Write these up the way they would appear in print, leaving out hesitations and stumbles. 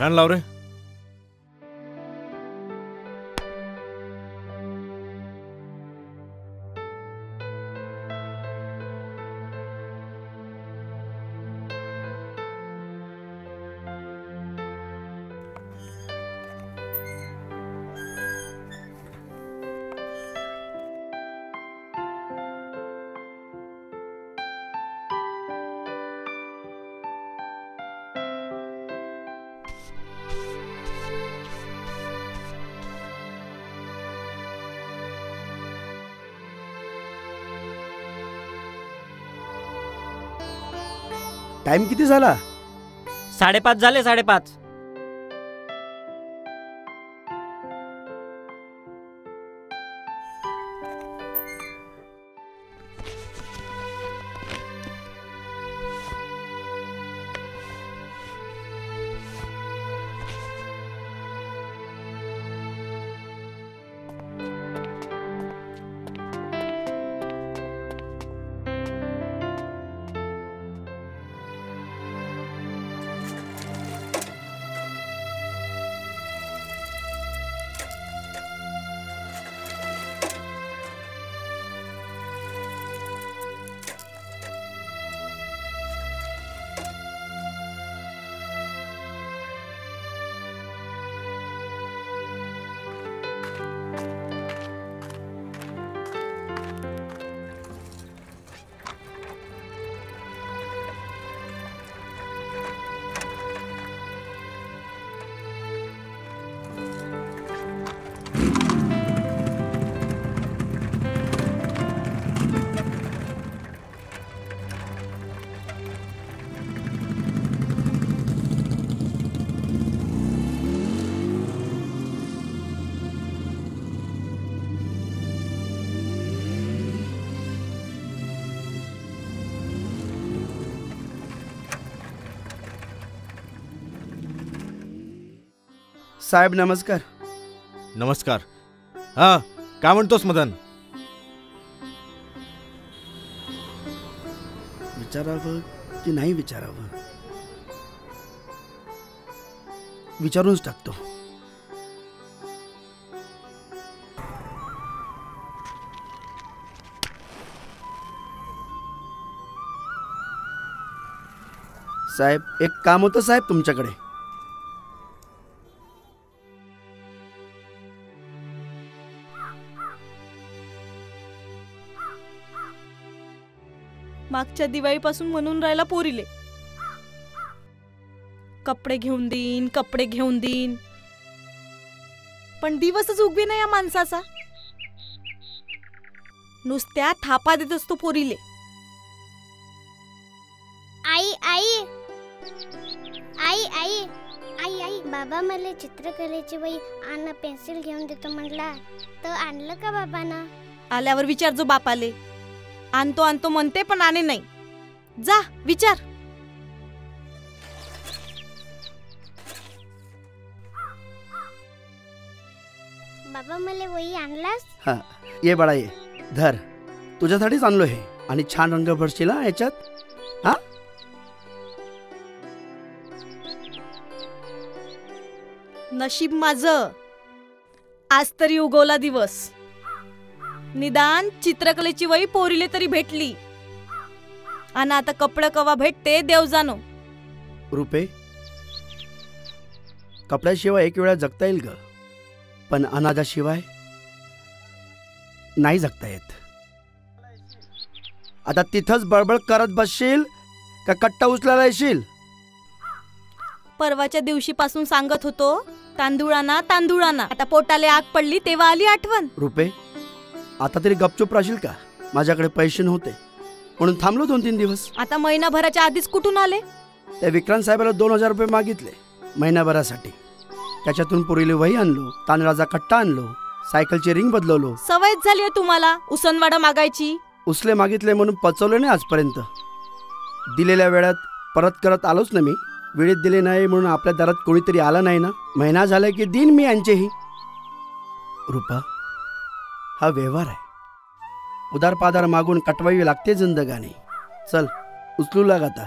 Fan लाव रे. Time किती झाला? 5:30 झाले. 5:30. साहेब नमस्कार. नमस्कार. हा, काय म्हणतोस मदन? विचारावं की नाही विचारावं? विचारूनच टाकतो. साहेब एक काम होतं साहेब तुमच्याकडे. मागच्या दिवाळीपासून म्हणून राहिला पोरीले कपडे घेऊन देईन, कपडे घेऊन देईन, पण दिवसच उगवी नाही या माणसाचा. नुसत्या थापा देत असतो पोरीले. आई आई आई आई आई आई बाबा मला चित्रकलेची वही आणि पेन्सिल घेऊन देतो म्हटला, तर आणलं का बाबांना? आल्यावर विचार जो बापाले. आणतो आणतो म्हणते पण आणे नाही. जा विचार. बाबा मला वही आणलास? हा ये बाळा ये, धर. तुझ्यासाठीच आणलो हे. आणि छान रंग भरशील हा याच्यात. हा नशीब माझं, आज तरी उगवला दिवस. निदान चित्रकलेची वही पोरीले तरी भेटली. आणि आता कपडे कवा भेटते देव जानो. रुपे, कपड्याशिवाय एक वेळा जगता येईल ग, पण अनाजाशिवाय नाही जगता येत. आता तिथंच बळबळ करत बसशील का कट्टा उचलायला येशील? परवाच्या दिवशी पासून सांगत होतो तांदूळाना तांदूळाना. आता पोटाले आग पडली तेव्हा आली आठवण. रुपे, आता तरी गपचूप राहशील का? माझ्याकडे पैसे नव्हते म्हणून थांबलो 2-3 दिवस. आता महिनाभराच्या आधीच कुठून आले? त्या विक्रांत साहेबाला 2000 रुपये मागितले महिनाभरासाठी. त्याच्यातून पुरीले वही आणलो, तांदळाचा कट्टा आणलो, सायकलची रिंग बदलवलो. सवयच झाली आहे तुम्हाला उसनवाडा मागायची. उसले मागितले म्हणून पचवले नाही आजपर्यंत. दिलेल्या वेळात परत करत आलोच ना मी. वेळेत दिले नाही म्हणून आपल्या दारात कोणीतरी आला नाही ना. महिना झाला की दिन मी यांचेही. रुपा, हा व्यवहार आहे. उदार पादार मागून कटवावी लागते जिंदगानी. चल उचलू लाग आता.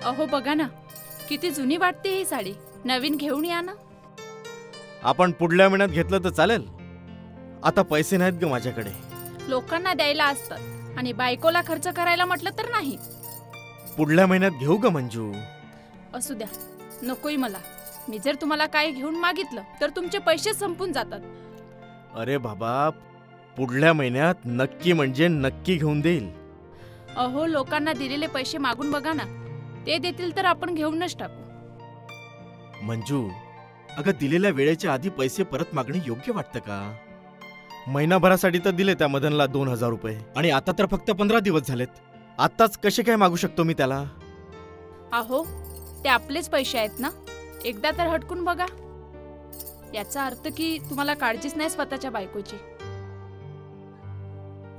अहो बघा ना, किती जुनी वाटते ही साडी. नवीन घेऊन या ना. आपण पुढल्या महिन्यात घेतलं तर चालेल. आता पैसे नाहीत ग माझ्याकडे. लोकांना द्यायला असतात आणि बायकोला खर्च करायला म्हटलं तर नाही. पुढल्या महिन्यात घेऊ ग मंजू. असू द्या, नकोय मला. मी जर तुम्हाला काय घेऊन मागितलं तर तुमचे पैसे संपून जातात. अरे बाबा, पुढल्या महिन्यात नक्की म्हणजे नक्की घेऊन देईल. अहो, लोकांना दिलेले पैसे मागून बघा ना. ते देतील तर आपण घेऊनच टाकू. मंजू, अगं दिलेल्या वेळेच्या आधी पैसे परत मागणे योग्य वाटतं का? महिनाभरासाठी तर दिले त्या मदनला 2000 रुपये आणि आता तर फक्त 15 दिवस झालेत. आत्ताच कसे काय मागू शकतो मी त्याला? अहो, ते आपलेच पैसे आहेत ना. एकदा तर हटकून बघा. याचा अर्थ की तुम्हाला काळजीच नाही स्वतःच्या बायकोची.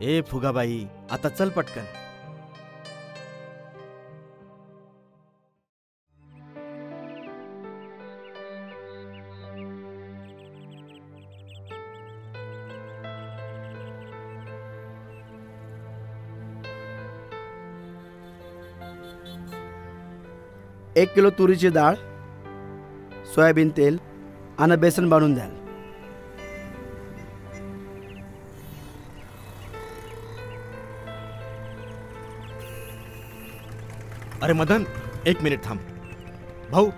ए फुगाबाई, आता चल पटकन. एक किलो तुरीची डाळ, सोयाबीन तेल आणि बेसन बांधून द्याल. अरे मदन, 1 मिनिट थांब. भाऊ,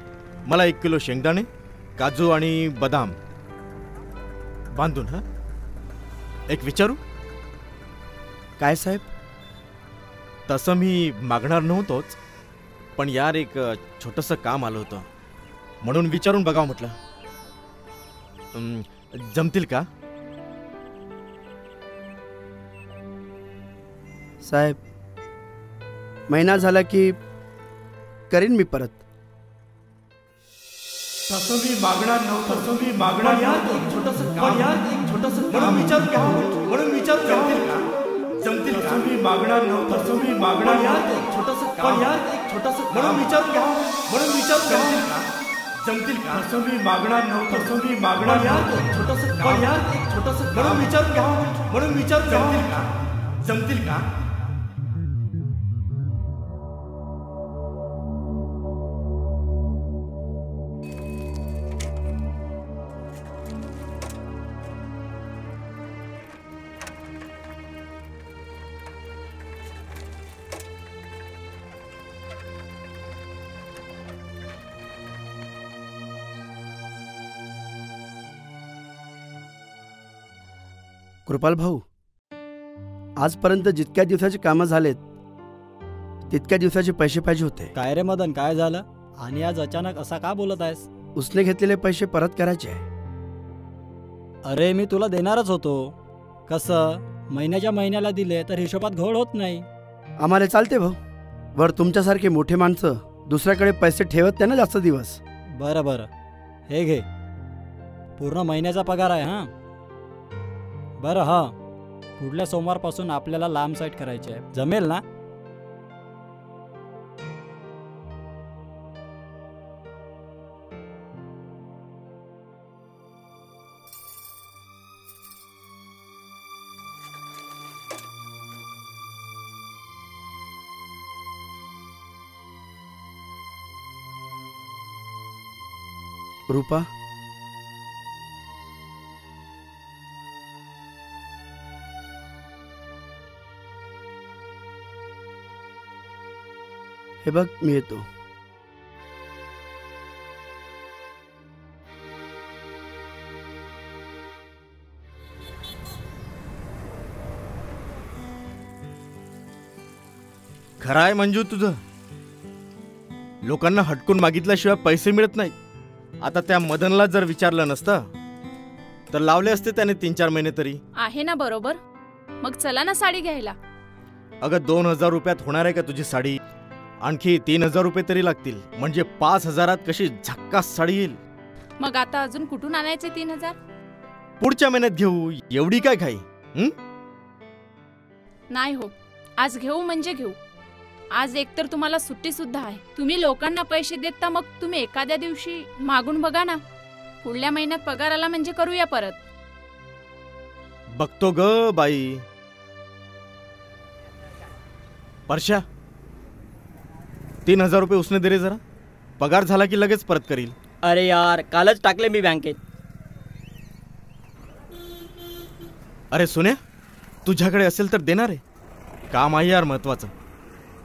मला 1 किलो शेंगदाणे, काजू आणि बदाम बांधून. हा, एक विचारू? काय साहेब? तसं मी मागणार नव्हतोच, पण यार एक छोटंसं काम आलं होतं म्हणून विचारून बघावं म्हटलं. जमतील का? साहेब, महिना झाला की करीन मी परत. तसं मी मागणार नव्हतं, छोटंसं काम, एक छोटंसं म्हणून विचारून जमतील का? तसं मी मागणार नव्हतं, छोटंसं काम, एक छोटंसं म्हणून विचारून जमतील का? तसं मी मागणार नव्हतं, छोटंसं काम, एक छोटंसं म्हणून विचारून जमतील का? कृपाल भाऊ, आजपर्यंत जितक्या दिवसाची कामं झालेत तितक्या दिवसाचे पैसे पाहिजे होते. काय रे मदन, काय झालं? आणि आज अचानक असा का बोलत आहेस? उसने घेतलेले पैसे परत करायचे आहे. अरे मी तुला देणारच होतो. कसं महिन्याच्या महिन्याला दिले तर हिशोबात घोळ होत नाही. आम्हाला चालते भाऊ. वर तुमच्यासारखे मोठे माणसं दुसऱ्याकडे पैसे ठेवत नाही ना जास्त दिवस. बरं बरं, हे घे. पूर्ण महिन्याचा पगार आहे. हां बरं. हां, पुढल्या सोमवारपासून आपल्याला लांब साईड करायची आहे. जमेल ना? रूपा, हे बघ मी येतो. खरं आहे मंजू तुझं. लोकांना हटकून मागितल्याशिवाय पैसे मिळत नाहीत. आता त्या मदनला जर विचारलं नसतं तर लावले असते त्याने 3-4 महिने तरी. आहे ना बरोबर. मग चला ना साडी घ्यायला. अगं 2000 रुपयात होणार आहे का तुझी साडी? आणखी 3000 रुपये तरी लागतील. म्हणजे 5000 कशी झक्कास साडी येईल. मग आता अजून कुठून आणायचे 3000? पुढच्या महिन्यात घेऊ. एवढी काय घाई? नाही हो, आज घेऊ म्हणजे घेऊ. आज एकतर तुम्हाला सुट्टी सुद्धा आहे. तुम्ही लोकांना पैसे देता, मग तुम्ही एखाद्या दिवशी मागून बघा ना. पुढल्या महिन्यात पगार आला म्हणजे करूया परत. बघतो ग बाई. परश्या, 3,000 रुपये उसने दे रे जरा. पगार झाला की लगेच परत करील. अरे यार कालच टाकले मी बँकेत. अरे सोन्या, तुझ्याकडे असेल तर देणार आहे. काम आहे यार महत्वाचं.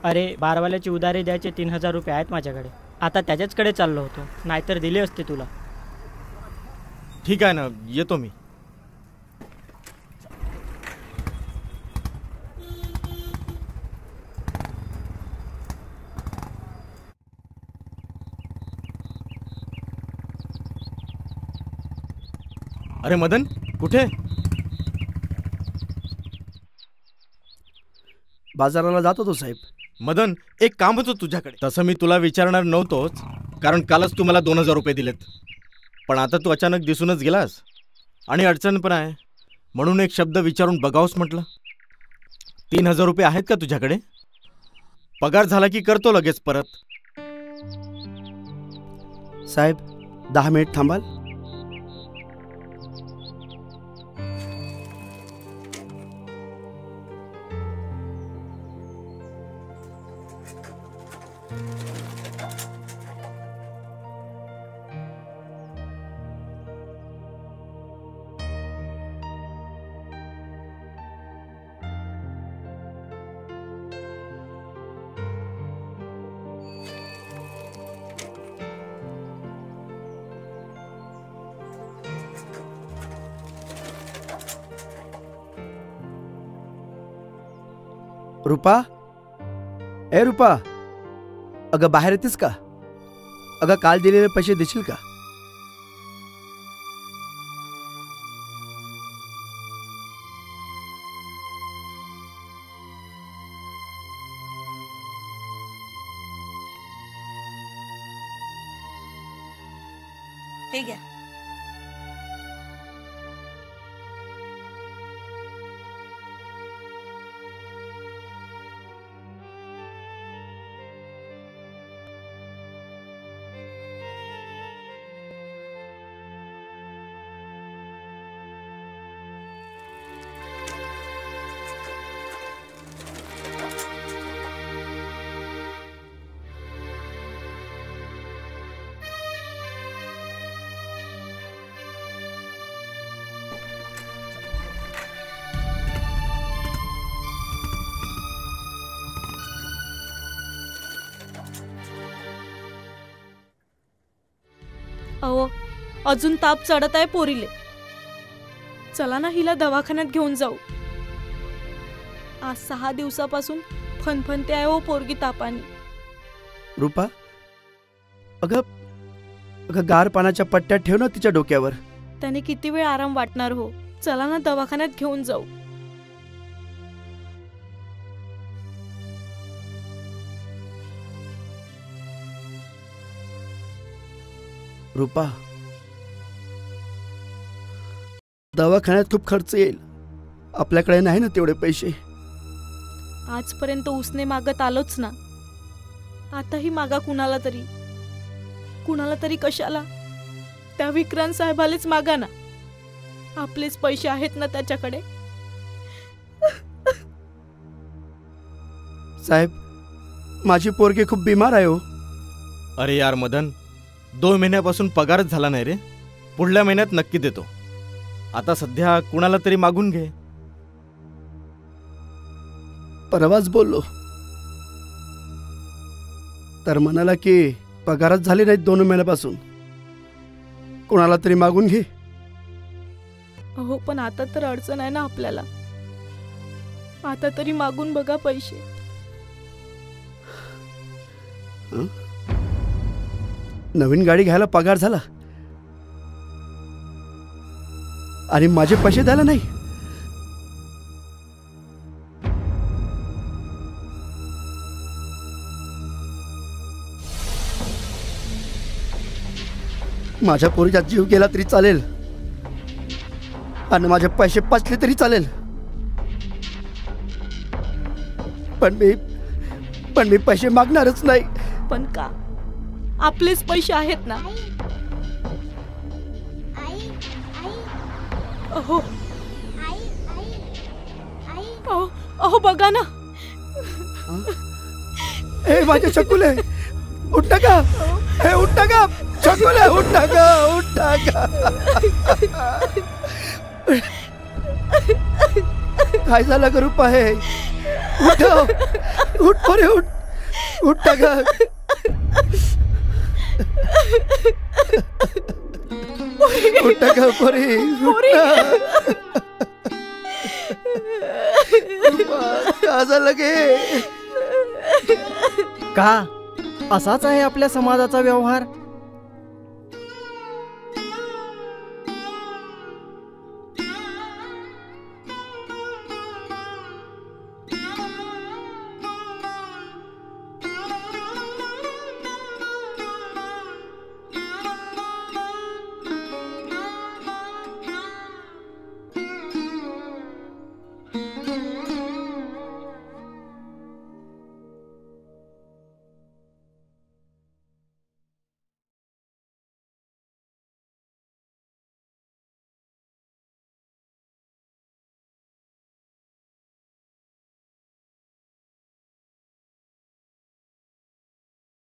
अरे बारवाल्याची उधारी द्यायचे 3,000 रुपये आहेत माझ्याकडे. आता त्याच्याचकडे चाललो होतो, नाहीतर दिले असते तुला. ठीक आहे ना, येतो मी. अरे मदन, कुठे? बाजाराला जात होतो साहेब. मदन, एक काम होतं तुझ्याकडे. तसं मी तुला विचारणार नव्हतोच, कारण कालच तू मला 2,000 रुपये दिलेत. पण आता तू अचानक दिसूनच गेलास आणि अडचण पण आहे, म्हणून एक शब्द विचारून बघावंच म्हटलं. 3,000 रुपये आहेत का तुझ्याकडे? पगार झाला की करतो लगेच परत. साहेब 10 मिनिट थांबाल? रुपा, ए रुपा, अगं बाहेर येतेस का? अगं काल दिलेले पैसे देशील का? हे घ्या. अहो, अजून ताप चढत आहे पोरीले. चला ना हिला दवाखान्यात घेऊन जाऊ. आज 6 दिवसापासून फनफनते आहे हो पोरगी तापाने. रुपा, अगं अगं गार पाण्याच्या पट्ट्या ठेव ना तिच्या डोक्यावर. त्याने किती वेळ आराम वाटणार हो. चला ना दवाखान्यात घेऊन जाऊ. रुपा, दवाखान्यात खूप खर्च येईल. आपल्याकडे नाही ना तेवढे पैसे. आजपर्यंत उसने मागत आलोच ना, आताही मागा कुणाला तरी कशाला? त्या विक्रांत साहेबालेच मागा ना. आपलेच पैसे आहेत ना त्याच्याकडे. साहेब, माझी पोरगी खूप बिमार आहे हो. अरे यार मदन, 2 महिन्यापासून पगारच झाला नाही रे. पुढल्या महिन्यात नक्की देतो. आता सध्या कुणाला तरी मागून घे. परवाच बोललो तर म्हणाला की पगारच झाली नाही 2 महिन्यापासून, कुणाला तरी मागून घे. हो पण आता तर अडचण आहे ना आपल्याला. आता तरी मागून बघा पैसे. नवीन गाडी घ्यायला पगार झाला आणि माझे पैसे द्यायला नाही. माझ्या पोरीचा जीव गेला तरी चालेल आणि माझे पैसे पचले तरी चालेल, पण मी पैसे मागणारच नाही. पण का? आपलेच पैसे आहेत ना. अहो अहो बघा ना. हे माझे चकुले उठा का, हे उठा का चकुले, उठा का, उठा का. काय झालं ग रूपा, हे उठ उठ परे, उठ उठा का. उठा का परे, का झालं गे. का असाच आहे आपल्या समाजाचा व्यवहार.